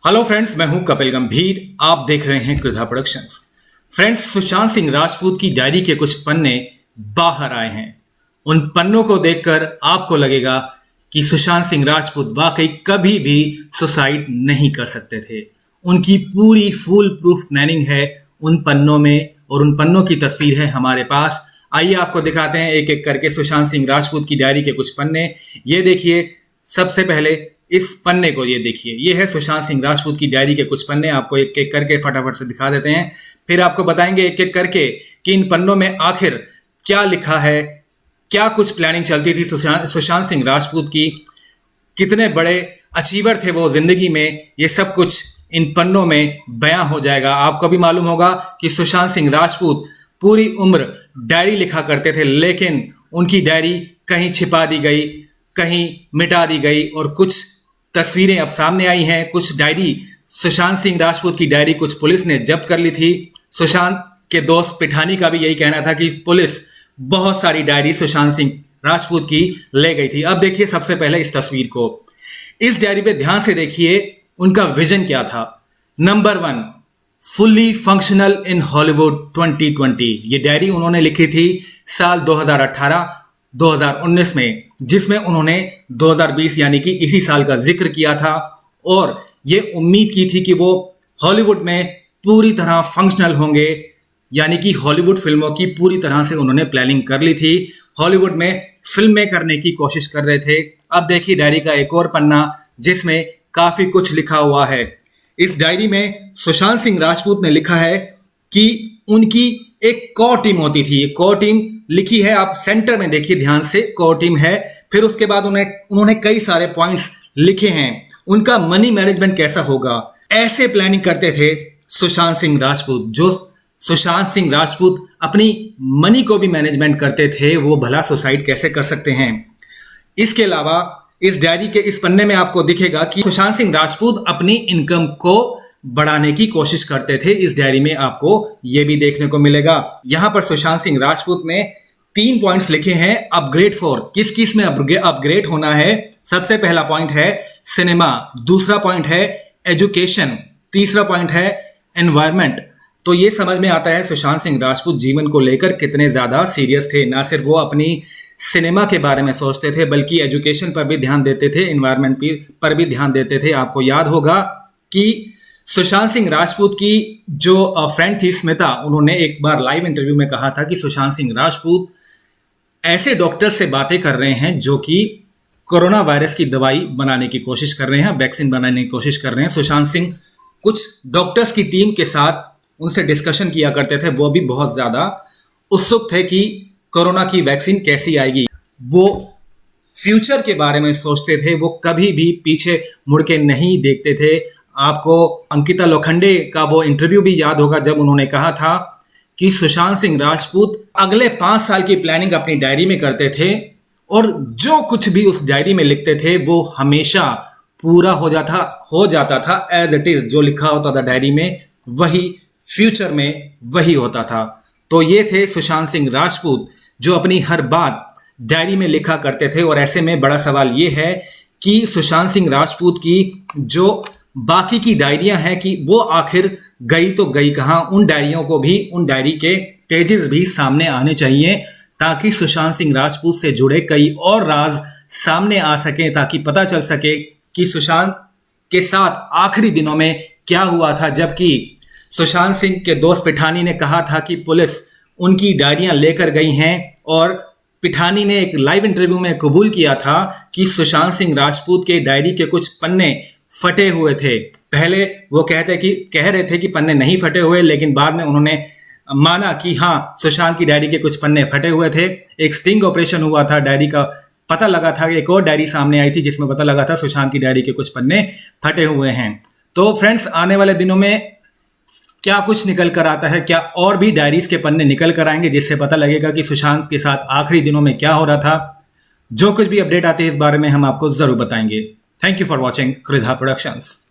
Hello friends, मैं हूं कपिल गंभीर। आप देख रहे हैं कृधा प्रोडक्शंस। फ्रेंड्स, सुशांत सिंह राजपूत की डायरी के कुछ पन्ने बाहर आए हैं। उन पन्नों को देखकर आपको लगेगा कि सुशांत सिंह राजपूत वाकई कभी भी सुसाइड नहीं कर सकते थे। उनकी पूरी फुल प्रूफ प्लानिंग है उन पन्नों में, और उन पन्नों की तस्वीर है हमारे पास। आइए आपको दिखाते हैं एक एक करके सुशांत सिंह राजपूत की डायरी के कुछ पन्ने। ये देखिए, सबसे पहले इस पन्ने को ये देखिए, ये है सुशांत सिंह राजपूत की डायरी के कुछ पन्ने। आपको एक एक करके फटाफट से दिखा देते हैं, फिर आपको बताएंगे एक एक करके कि इन पन्नों में आखिर क्या लिखा है, क्या कुछ प्लानिंग चलती थी सुशांत सिंह राजपूत की, कितने बड़े अचीवर थे वो जिंदगी में। ये सब कुछ इन पन्नों में बयां हो जाएगा। आपको भी मालूम होगा कि सुशांत सिंह राजपूत पूरी उम्र डायरी लिखा करते थे, लेकिन उनकी डायरी कहीं छिपा दी गई, कहीं मिटा दी गई, और कुछ तस्वीरें अब सामने आई हैं। कुछ डायरी, सुशांत सिंह राजपूत की डायरी कुछ पुलिस ने जब्त कर ली थी। सुशांत के दोस्त पिठानी का भी यही कहना था कि पुलिस बहुत सारी डायरी सुशांत सिंह राजपूत की ले गई थी। अब देखिए सबसे पहले इस तस्वीर को, इस डायरी पे ध्यान से देखिए उनका विजन क्या था। Number 1, fully functional in Hollywood 2020। ये डायरी उन्होंने लिखी थी साल 2018-2019 में, जिसमें उन्होंने 2020 यानी कि इसी साल का जिक्र किया था, और ये उम्मीद की थी कि वो हॉलीवुड में पूरी तरह फंक्शनल होंगे, यानी कि हॉलीवुड फिल्मों की पूरी तरह से उन्होंने प्लानिंग कर ली थी। हॉलीवुड में फिल्में करने की कोशिश कर रहे थे। अब देखिए डायरी का एक और पन्ना जिसमें काफी कुछ लिखा हुआ है। इस डायरी में सुशांत सिंह राजपूत ने लिखा है कि उनकी एक कोर टीम होती थी। ये कोर टीम लिखी है, आप सेंटर में देखिए ध्यान से, कोर टीम है। फिर उसके बाद उन्होंने कई सारे पॉइंट्स लिखे हैं। उनका मनी मैनेजमेंट कैसा होगा, ऐसे प्लानिंग करते थे सुशांत सिंह राजपूत। जो सुशांत सिंह राजपूत अपनी मनी को भी मैनेजमेंट करते थे, वो भला सुसाइड कैसे कर सकते हैं। इसके अलावा इस डायरी के इस पन्ने में आपको दिखेगा कि सुशांत सिंह राजपूत अपनी इनकम को बढ़ाने की कोशिश करते थे। इस डायरी में आपको यह भी देखने को मिलेगा। यहां पर सुशांत सिंह राजपूत ने 3 पॉइंट्स लिखे हैं अपग्रेड फॉर। किस किस में अपग्रेड होना है। सबसे पहला पॉइंट है सिनेमा, दूसरा पॉइंट है एजुकेशन, तीसरा पॉइंट है एनवायरमेंट। तो ये समझ में आता है सुशांत सिंह राजपूत जीवन को लेकर कितने ज्यादा सीरियस थे। ना सिर्फ वो अपनी सिनेमा के बारे में सोचते थे, बल्कि एजुकेशन पर भी ध्यान देते थे, एनवायरमेंट पर भी ध्यान देते थे। आपको याद होगा कि सुशांत सिंह राजपूत की जो फ्रेंड थी स्मिता, उन्होंने एक बार लाइव इंटरव्यू में कहा था कि सुशांत सिंह राजपूत ऐसे डॉक्टर से बातें कर रहे हैं जो कि कोरोना वायरस की दवाई बनाने की कोशिश कर रहे हैं, वैक्सीन बनाने की कोशिश कर रहे हैं। सुशांत सिंह कुछ डॉक्टर्स की टीम के साथ उनसे डिस्कशन किया करते थे। वो भी बहुत ज्यादा उत्सुक थे कि कोरोना की वैक्सीन कैसी आएगी। वो फ्यूचर के बारे में सोचते थे, वो कभी भी पीछे मुड़ के नहीं देखते थे। आपको अंकिता लोखंडे का वो इंटरव्यू भी याद होगा जब उन्होंने कहा था कि सुशांत सिंह राजपूत अगले 5 साल की प्लानिंग अपनी डायरी में करते थे, और जो कुछ भी उस डायरी में लिखते थे वो हमेशा पूरा हो जाता था एज इट इज। जो लिखा होता था डायरी में वही फ्यूचर में वही होता था। तो ये थे सुशांत सिंह राजपूत जो अपनी हर बात डायरी में लिखा करते थे। और ऐसे में बड़ा सवाल ये है कि सुशांत सिंह राजपूत की जो बाकी की डायरियां हैं कि वो आखिर गई तो गई कहां। उन डायरियों को भी, उन डायरी के पेजेस भी सामने आने चाहिए, ताकि सुशांत सिंह राजपूत से जुड़े कई और राज सामने आ सके, ताकि पता चल सके कि सुशांत के साथ आखिरी दिनों में क्या हुआ था। जबकि सुशांत सिंह के दोस्त पिठानी ने कहा था कि पुलिस उनकी डायरियां लेकर गई हैं, और पिठानी ने एक लाइव इंटरव्यू में कबूल किया था कि सुशांत सिंह राजपूत के डायरी के कुछ पन्ने फटे हुए थे। पहले वो कह रहे थे कि पन्ने नहीं फटे हुए, लेकिन बाद में उन्होंने माना कि हाँ, सुशांत की डायरी के कुछ पन्ने फटे हुए थे। एक स्टिंग ऑपरेशन हुआ था, डायरी का पता लगा था। एक और डायरी सामने आई थी जिसमें पता लगा था सुशांत की डायरी के कुछ पन्ने फटे हुए हैं। तो फ्रेंड्स, आने वाले दिनों में क्या कुछ निकल कर आता है, क्या और भी डायरीज के पन्ने निकल कर आएंगे जिससे पता लगेगा कि सुशांत के साथ आखिरी दिनों में क्या हो रहा था। जो कुछ भी अपडेट आते हैं इस बारे में हम आपको जरूर बताएंगे। Thank you for watching Kridha productions.